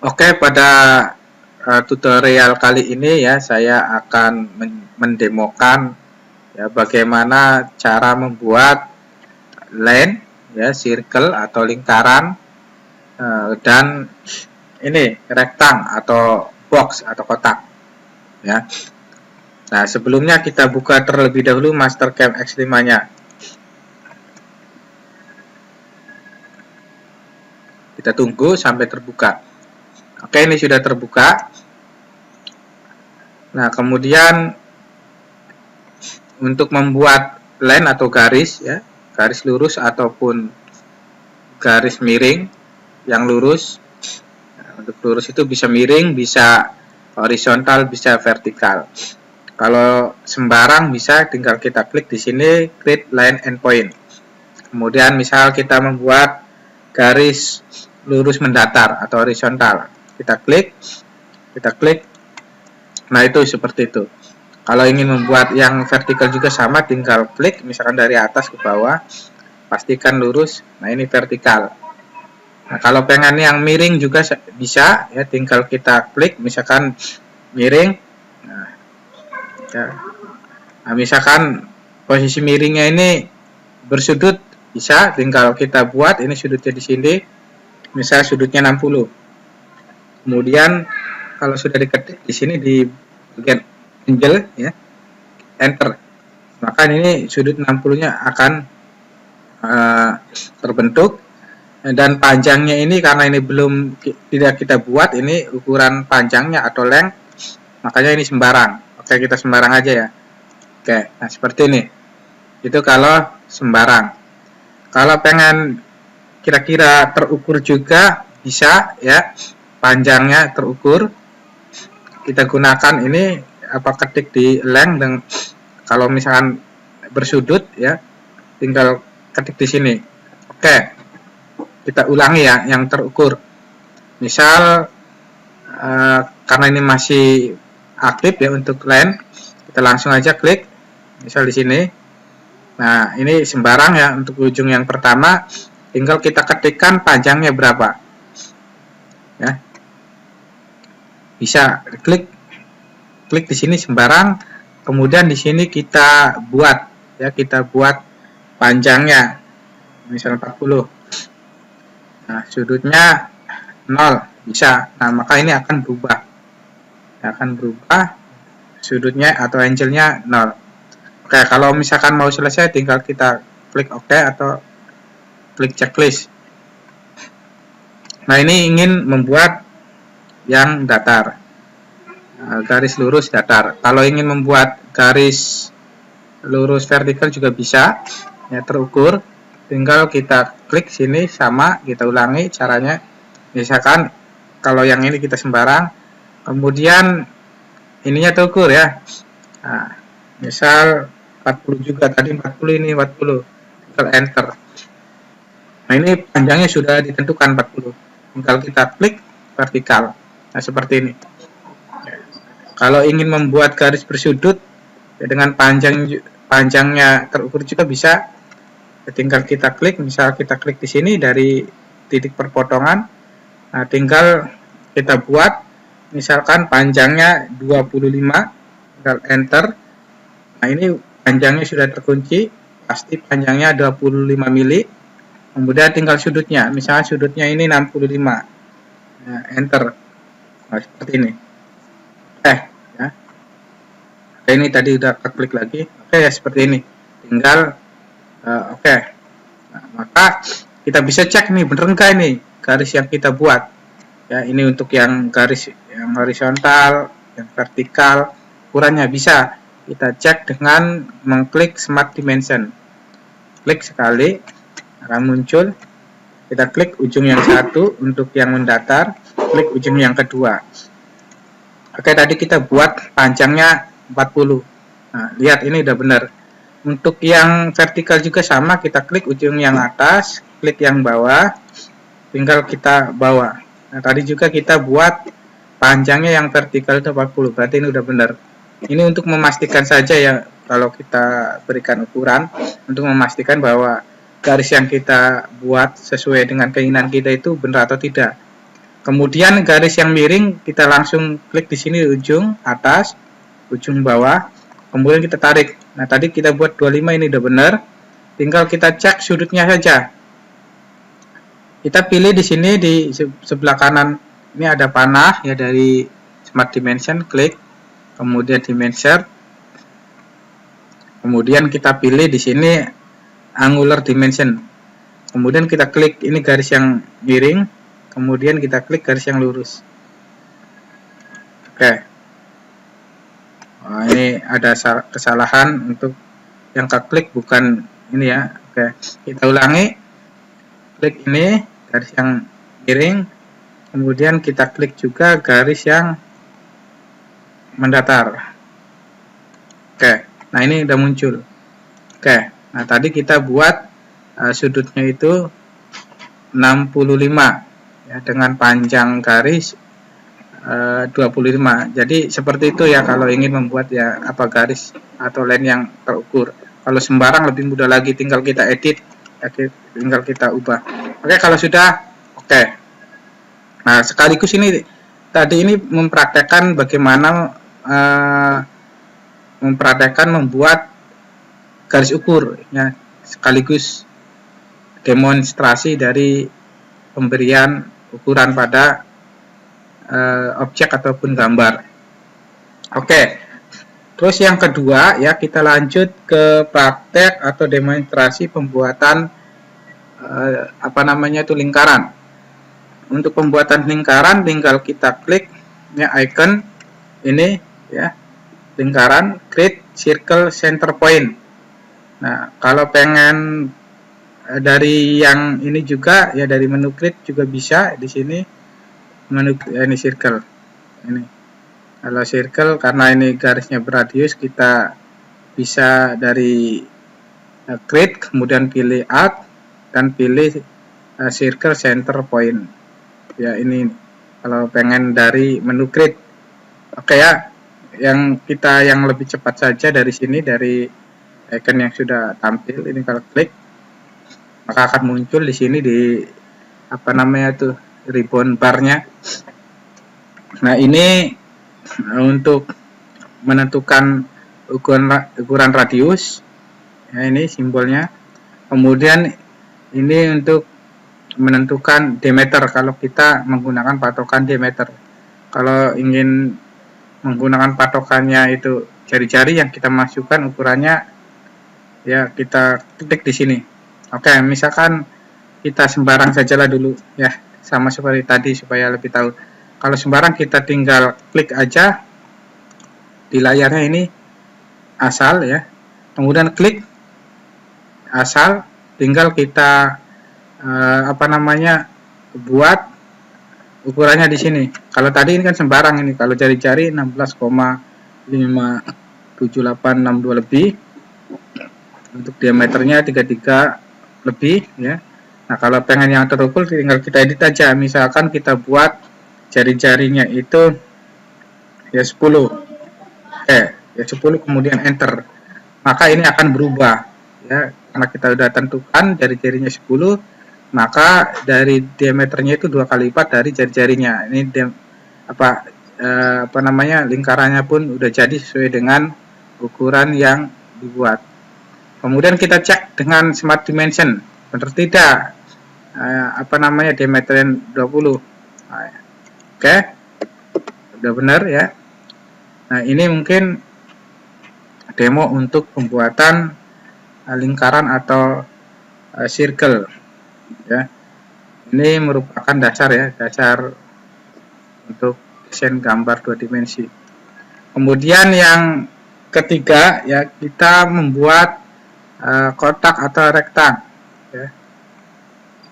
Oke, pada tutorial kali ini ya saya akan mendemokan ya bagaimana cara membuat line ya circle atau lingkaran dan ini rektang atau box atau kotak ya. Nah, sebelumnya kita buka terlebih dahulu Mastercam X5-nya. Kita tunggu sampai terbuka. Oke, ini sudah terbuka. Nah, kemudian untuk membuat line atau garis ya, garis lurus ataupun garis miring yang lurus. Nah, untuk lurus itu bisa miring, bisa horizontal, bisa vertikal. Kalau sembarang bisa tinggal kita klik di sini create line endpoint. Kemudian misal kita membuat garis lurus mendatar atau horizontal. Kita klik. Nah, itu seperti itu. Kalau ingin membuat yang vertikal juga sama, tinggal klik misalkan dari atas ke bawah, pastikan lurus. Nah, ini vertikal. Nah, kalau pengen yang miring juga bisa ya, tinggal kita klik misalkan miring. Nah, ya. Nah, misalkan posisi miringnya ini bersudut, bisa tinggal kita buat ini sudutnya di sini. Misal sudutnya 60. Kemudian kalau sudah diketik di sini di bagian angle ya, enter. Maka ini sudut 60-nya akan terbentuk, dan panjangnya ini karena ini belum tidak kita buat ini ukuran panjangnya atau length, makanya ini sembarang. Oke, kita sembarang aja ya. Oke, nah seperti ini. Itu kalau sembarang. Kalau pengen kira-kira terukur juga bisa ya, panjangnya terukur. Kita gunakan ini ketik di length, dan kalau misalkan bersudut ya tinggal ketik di sini. Oke, kita ulangi ya yang terukur. Misal karena ini masih aktif ya untuk line, kita langsung aja klik misal di sini. Nah, ini sembarang ya untuk ujung yang pertama, tinggal kita ketikkan panjangnya berapa ya. Bisa klik di sini sembarang, kemudian di sini kita buat ya, kita buat panjangnya misal 40. Nah, sudutnya 0 bisa. Nah, maka ini akan berubah. Sudutnya atau angle-nya 0. Oke, kalau misalkan mau selesai tinggal kita klik OK atau klik checklist. Nah, ini ingin membuat yang datar, garis lurus datar. Kalau ingin membuat garis lurus vertikal juga bisa ya, terukur. Tinggal kita klik sini, sama kita ulangi caranya. Misalkan kalau yang ini kita sembarang, kemudian ininya terukur ya. Nah, misal 40 juga, tadi 40, ini 40, tinggal enter. Nah, ini panjangnya sudah ditentukan 40, tinggal kita klik vertikal. Nah, seperti ini. Kalau ingin membuat garis bersudut ya, dengan panjangnya terukur juga bisa. Tinggal kita klik, misal kita klik di sini dari titik perpotongan. Nah, tinggal kita buat misalkan panjangnya 25, tinggal enter. Nah, ini panjangnya sudah terkunci, pasti panjangnya 25 mili. Kemudian tinggal sudutnya, misalnya sudutnya ini 65. Nah, enter. Nah, seperti ini. Ya. Oke, ini tadi udah klik lagi. Oke, ya seperti ini. Tinggal oke. Nah, maka kita bisa cek nih, bener nggak ini garis yang kita buat. Ya, ini untuk yang garis yang horizontal, yang vertikal, ukurannya bisa kita cek dengan mengklik Smart Dimension. Klik sekali, akan muncul. Kita klik ujung yang satu untuk yang mendatar, klik ujung yang kedua. Oke, tadi kita buat panjangnya 40. Nah, lihat ini udah benar. Untuk yang vertikal juga sama, kita klik ujung yang atas, klik yang bawah, tinggal kita bawa. Nah, tadi juga kita buat panjangnya yang vertikal itu 40, berarti ini udah benar. Ini untuk memastikan saja ya, kalau kita berikan ukuran, untuk memastikan bahwa garis yang kita buat sesuai dengan keinginan kita itu benar atau tidak. Kemudian garis yang miring kita langsung klik di sini di ujung atas, ujung bawah. Kemudian kita tarik. Nah, tadi kita buat 25 ini udah benar. Tinggal kita cek sudutnya saja. Kita pilih di sini di sebelah kanan ini ada panah ya dari Smart Dimension, klik. Kemudian Dimension. Kemudian kita pilih di sini Angular Dimension. Kemudian kita klik ini garis yang miring. Kemudian kita klik garis yang lurus. Oke. Nah, ini ada kesalahan untuk yang klik bukan ini ya. Oke, kita ulangi. Klik ini garis yang miring. Kemudian kita klik juga garis yang mendatar. Oke. Nah, ini udah muncul. Oke. Nah, tadi kita buat sudutnya itu 65. Ya, dengan panjang garis 25. Jadi seperti itu ya kalau ingin membuat ya apa garis atau line yang terukur. Kalau sembarang lebih mudah lagi, tinggal kita edit, ya, tinggal kita ubah. Oke, kalau sudah oke. Nah, sekaligus ini tadi ini mempraktekkan bagaimana membuat garis ukur ya, sekaligus demonstrasi dari pemberian ukuran pada objek ataupun gambar. Oke. Terus yang kedua ya, kita lanjut ke praktek atau demonstrasi pembuatan lingkaran. Untuk pembuatan lingkaran tinggal kita klik ya icon ini ya, lingkaran, create circle center point. Nah, kalau pengen dari yang ini juga ya, dari menu create juga bisa di sini menu ini circle ini. Kalau circle karena ini garisnya beradius, kita bisa dari create kemudian pilih add dan pilih circle center point ya. Ini kalau pengen dari menu create. Oke ya, yang lebih cepat saja dari sini, dari icon yang sudah tampil ini, kalau klik maka akan muncul di sini di ribbon barnya. Nah, ini untuk menentukan ukuran radius ya, ini simbolnya. Kemudian ini untuk menentukan diameter kalau kita menggunakan patokan diameter. Kalau ingin menggunakan patokannya itu jari-jari yang kita masukkan ukurannya ya, kita klik di sini. Oke, misalkan kita sembarang sajalah dulu ya, sama seperti tadi supaya lebih tahu. Kalau sembarang kita tinggal klik aja di layarnya ini asal ya. Kemudian klik asal, tinggal kita buat ukurannya di sini. Kalau tadi ini kan sembarang ini, kalau jari-jari 16,57862 lebih. Untuk diameternya 33 lebih ya. Nah, kalau pengen yang terukur tinggal kita edit aja. Misalkan kita buat jari-jarinya itu ya 10. Ya 10 kemudian enter. Maka ini akan berubah ya, karena kita sudah tentukan jari-jarinya 10, maka dari diameternya itu 2 kali lipat dari jari-jarinya. Ini lingkarannya pun udah jadi sesuai dengan ukuran yang dibuat. Kemudian kita cek dengan Smart Dimension, benar tidak diameternya 20. Oke, udah benar ya. Nah, ini mungkin demo untuk pembuatan lingkaran atau circle ya. Ini merupakan dasar untuk desain gambar 2 dimensi. Kemudian yang ketiga ya, kita membuat kotak atau rektang ya,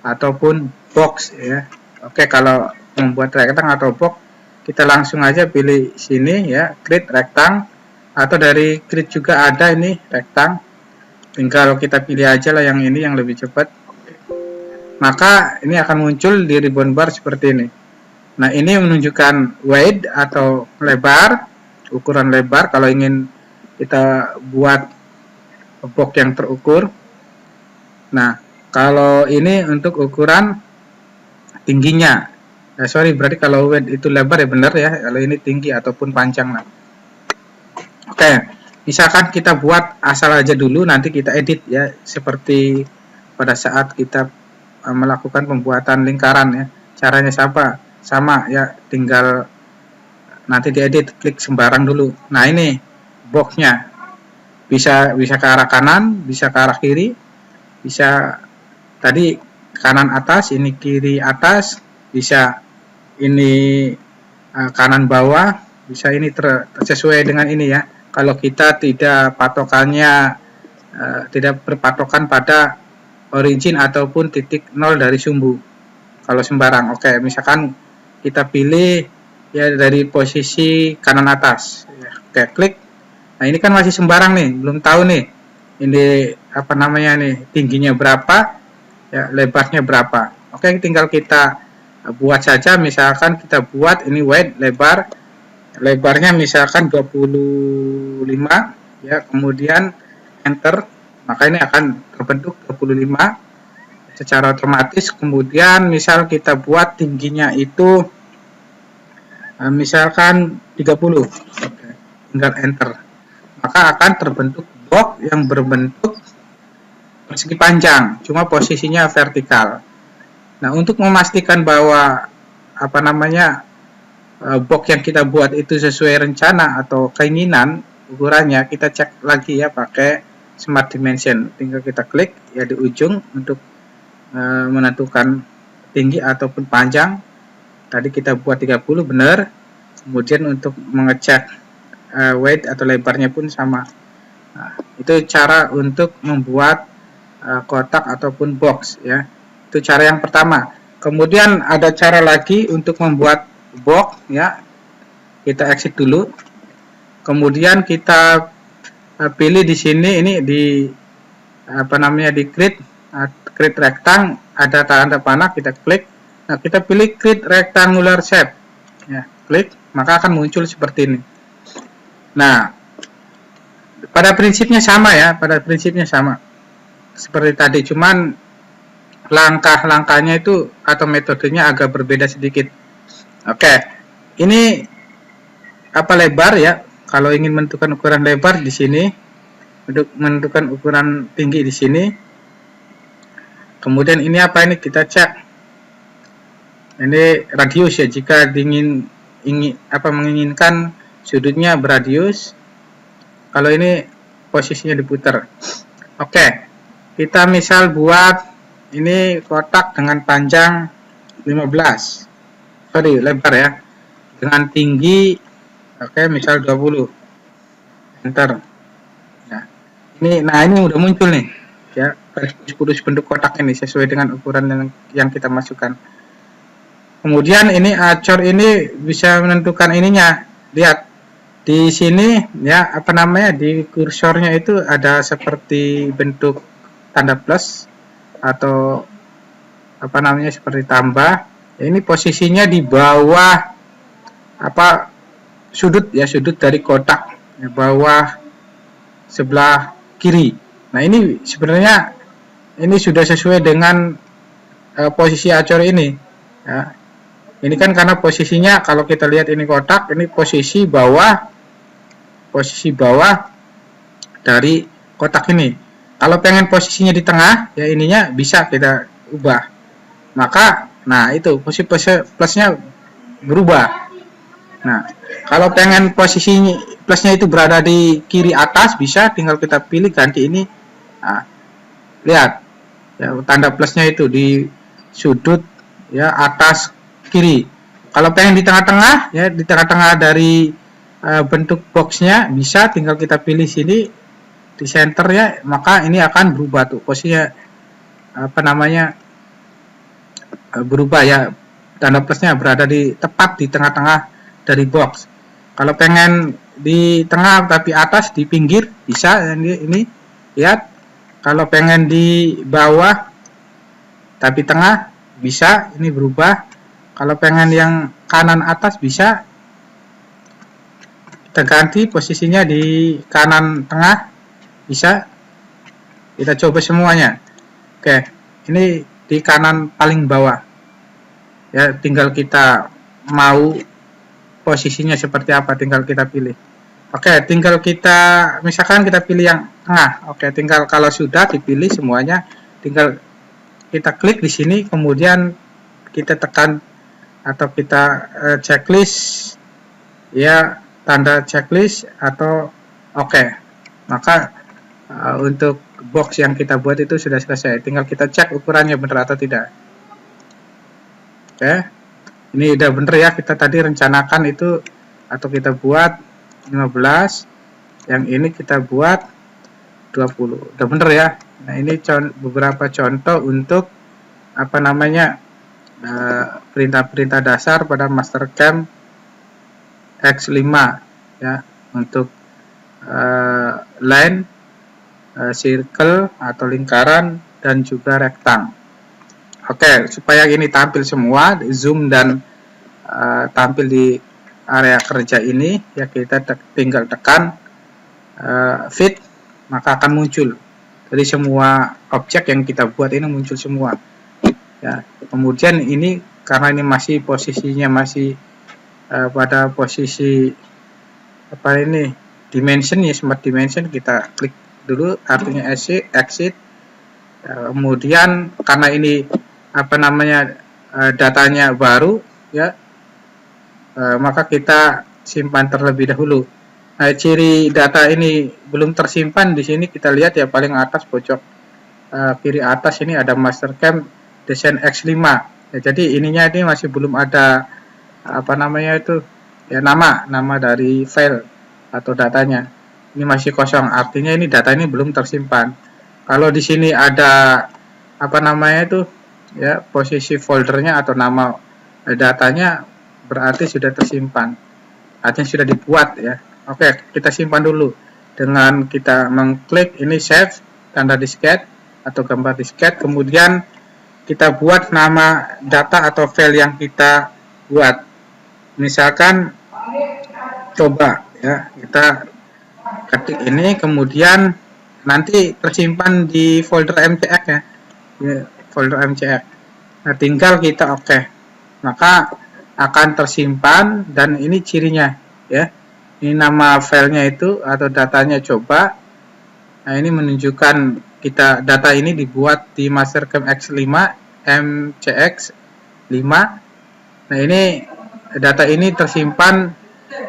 ataupun box ya. Oke, kalau membuat rektang atau box, kita langsung aja pilih sini ya, create rektang, atau dari create juga ada ini rektang, tinggal kita pilih aja lah yang ini yang lebih cepat. Maka ini akan muncul di ribbon bar seperti ini. Nah, ini menunjukkan width atau lebar, ukuran lebar kalau ingin kita buat box yang terukur. Nah, kalau ini untuk ukuran tingginya Sorry, berarti kalau width itu lebar ya benar ya, kalau ini tinggi ataupun panjang lah. Oke, misalkan kita buat asal aja dulu, nanti kita edit ya, seperti pada saat kita melakukan pembuatan lingkaran ya. Caranya sama ya, tinggal nanti diedit, klik sembarang dulu. Nah ini boxnya, bisa ke arah kanan, bisa ke arah kiri, bisa tadi kanan atas, ini kiri atas, bisa ini kanan bawah, bisa ini sesuai dengan ini ya. Kalau kita tidak tidak berpatokan pada origin ataupun titik nol dari sumbu. Kalau sembarang, oke, misalkan kita pilih ya dari posisi kanan atas, ya, oke, klik. Nah ini kan masih sembarang nih, belum tahu nih ini apa namanya nih, tingginya berapa, ya lebarnya berapa. Oke, tinggal kita buat saja. Misalkan kita buat ini width, lebarnya misalkan 25 ya, kemudian enter, maka ini akan terbentuk 25 secara otomatis. Kemudian misal kita buat tingginya itu misalkan 30, oke, tinggal enter, maka akan terbentuk box yang berbentuk persegi panjang, cuma posisinya vertikal. Nah, untuk memastikan bahwa apa namanya box yang kita buat itu sesuai rencana atau keinginan ukurannya, kita cek lagi ya pakai Smart Dimension. Tinggal kita klik ya di ujung untuk menentukan tinggi ataupun panjang. Tadi kita buat 30 benar. Kemudian untuk mengecek weight atau lebarnya pun sama. Nah, itu cara untuk membuat kotak ataupun box ya. Itu cara yang pertama. Kemudian ada cara lagi untuk membuat box ya. Kita exit dulu. Kemudian kita pilih di sini, ini di apa namanya, di create rectangle, ada tanda panah, kita klik. Nah, kita pilih create rectangular shape ya, klik, maka akan muncul seperti ini. Nah, pada prinsipnya sama ya, seperti tadi, cuman langkah-langkahnya itu atau metodenya agak berbeda sedikit. Oke, ini apa, lebar ya. Kalau ingin menentukan ukuran lebar di sini, untuk menentukan ukuran tinggi di sini. Kemudian ini apa, ini kita cek. Ini radius ya, jika menginginkan sudutnya beradius. Kalau ini posisinya diputar. Oke, kita misal buat ini kotak dengan panjang 15. Lebar ya. Dengan tinggi misal 20. Enter. Nah, ini udah muncul nih ya, garis bentuk kotak ini sesuai dengan ukuran yang kita masukkan. Kemudian ini acor ini bisa menentukan ininya. Lihat di sini ya, apa namanya, di kursornya itu ada seperti bentuk tanda plus atau apa namanya, seperti tambah. Ini posisinya di bawah apa, sudut ya, sudut dari kotak ya, bawah sebelah kiri. Nah, ini sebenarnya ini sudah sesuai dengan posisi acor ini ya. Ini kan karena posisinya, kalau kita lihat ini kotak, ini posisi bawah dari kotak ini. Kalau pengen posisinya di tengah ya, ininya bisa kita ubah. Maka nah itu posisi plusnya berubah. Nah, kalau pengen posisi plusnya itu berada di kiri atas, bisa tinggal kita pilih ganti ini. Nah, lihat ya, tanda plusnya itu di sudut ya, atas kiri. Kalau pengen di tengah-tengah ya, di tengah-tengah dari bentuk boxnya, bisa tinggal kita pilih sini di center ya, maka ini akan berubah tuh posisinya, apa namanya, berubah ya, tanda plusnya berada tepat di tengah-tengah dari box. Kalau pengen di tengah tapi atas di pinggir, bisa. Ini lihat, kalau pengen di bawah tapi tengah, bisa, ini berubah. Kalau pengen yang kanan atas, bisa kita ganti posisinya di kanan tengah, bisa. Kita coba semuanya. Oke, ini di kanan paling bawah. Ya, tinggal kita mau posisinya seperti apa, tinggal kita pilih. Oke, tinggal kita, misalkan kita pilih yang tengah. Oke, tinggal kalau sudah dipilih semuanya, tinggal kita klik di sini, kemudian kita tekan atau kita checklist, ya, tanda checklist atau oke. Maka untuk box yang kita buat itu sudah selesai. Tinggal kita cek ukurannya benar atau tidak. Oke, ini udah bener ya, kita tadi rencanakan itu atau kita buat 15, yang ini kita buat 20. Udah bener ya. Nah, ini beberapa contoh untuk apa namanya perintah-perintah dasar pada Mastercam X5 ya, untuk line, circle atau lingkaran, dan juga rektang. Oke, supaya ini tampil semua, zoom dan tampil di area kerja ini, ya kita tinggal tekan fit, maka akan muncul. Jadi semua objek yang kita buat ini muncul semua. Ya, kemudian ini karena ini masih posisinya masih pada posisi apa ini dimension ya, smart dimension, kita klik dulu artinya exit. Kemudian karena ini apa namanya datanya baru ya, maka kita simpan terlebih dahulu. Nah, ciri data ini belum tersimpan di sini kita lihat ya, paling atas pojok kiri atas ini ada Mastercam Design X5. Ya, jadi ininya ini masih belum ada apa namanya itu ya, nama dari file atau datanya. Ini masih kosong, artinya ini data ini belum tersimpan. Kalau di sini ada apa namanya itu ya, posisi foldernya atau nama datanya, berarti sudah tersimpan, artinya sudah dibuat ya. Oke, kita simpan dulu dengan kita mengklik ini save tanda disket atau gambar disket, kemudian kita buat nama data atau file yang kita buat. Misalkan coba ya, kita ketik ini, kemudian nanti tersimpan di folder MCX ya, folder MCX. Nah, tinggal kita oke, maka akan tersimpan, dan ini cirinya ya, ini nama filenya itu atau datanya coba. Nah, ini menunjukkan kita data ini dibuat di Mastercam X5 MCX 5. Nah, ini data ini tersimpan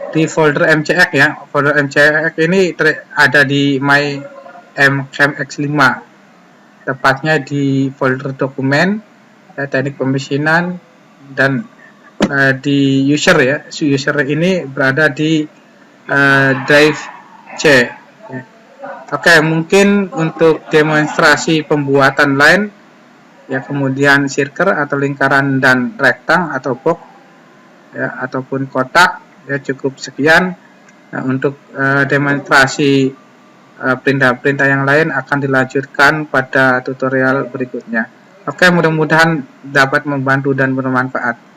di folder MCX ya. Folder MCX ini ada di My Cam X5, tepatnya di folder dokumen ya, teknik pemesinan, dan di user ya. User ini berada di drive C ya. Oke, mungkin untuk demonstrasi pembuatan line ya, kemudian circle atau lingkaran, dan rektang atau box ya, ataupun kotak ya, cukup sekian. Nah, untuk demonstrasi perintah-perintah yang lain akan dilanjutkan pada tutorial berikutnya. Oke, mudah-mudahan dapat membantu dan bermanfaat.